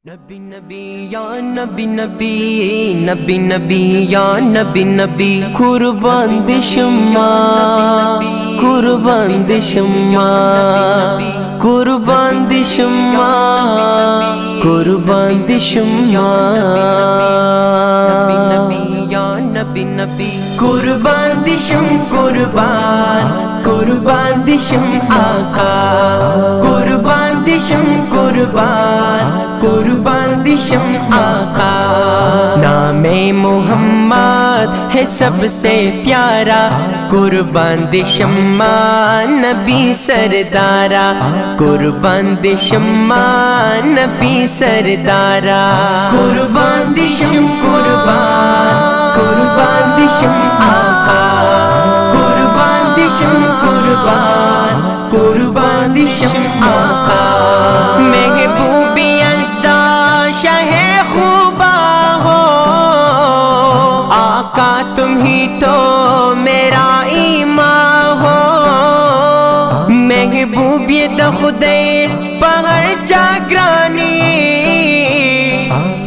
نبی نبی یا نبی نبی نبی نبی یا نبی نبی قربان دشما قربان دشما قربان دشما قربان دشما نبی نبی قربان دشم قربان قربان دشم آقا قربان دشم قربان قربان دشم آقا نام محمد ہے سب سے پیارا قربان دشم نبی سردارا قربان دشم نبی سردارا قربان دشم قربان قربان دشم آقا قربان دشم قربان قربان دشم آقا محبوبی ازدا شہ خوبا ہو آقا تم ہی تو میرا ایمان ہو محبوبیت خدای پہر جاگرانی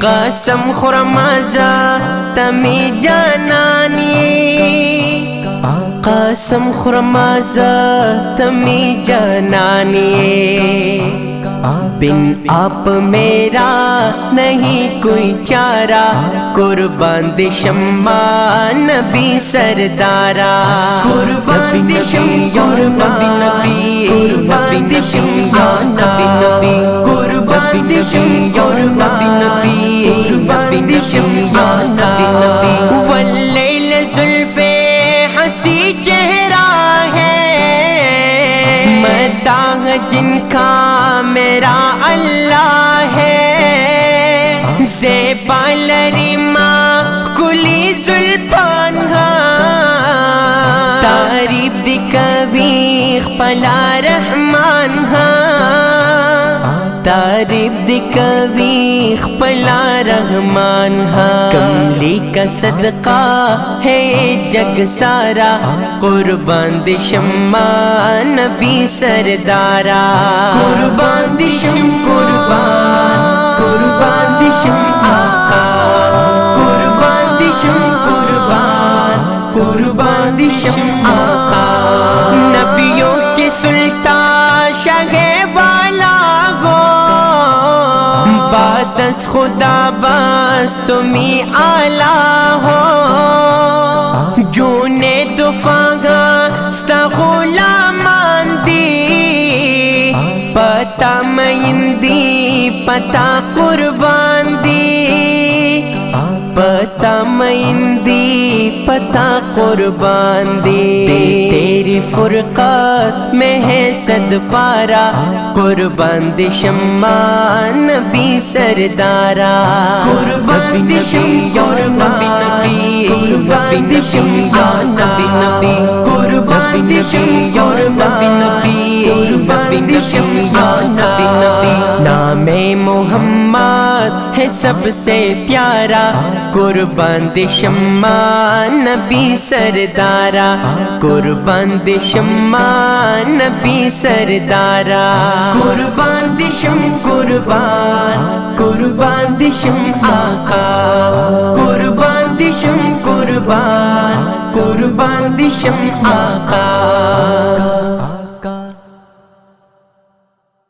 قسم خرمازا تمی جانانی قسم خرمازا تمی جانانی بن آپ میرا نہیں کوئی چارہ قربان دشم نبی سردارا قربان دشم قربان قربان دشم نبی نبی قربان دشم قربان قربان دشم نبی نبی واللیل زلف ہنسی چہرہ ہے مداح جن کا میرا اللہ ہے زیبا لریما کلی زلفان تعریف دی کبیخ پلا رحمان تعریف دی کبیخ پلا رحمان کملی کا صدقہ ہے جگ سارا قربان دشم نبی سردارا قربان دشم قربان قربان دشم آقا قربان دشم قربان قربان دشم آقا نبیوں کے سلطان شاہ والا ہو بادس خدا بس تمہیں آلہ ہو جونے دفاغا ستا غلامان دی پتا مہندی پتا قربان دی پتا مہندی پتا قربان دی تیری فرقات میں ہے صد پارا قربان دشم نبی سردارا قربان دشم قربان قربان دشم نبی نبی قربان دشم قربان قربان دشم نبی نبی نام محمد ہے سب سے پیارا قربان دشم نبی سردارا قربان دشم نبی سردارا قربان دشم قربان قربان دشم آقا قربان دشم قربان قربان دشم آقا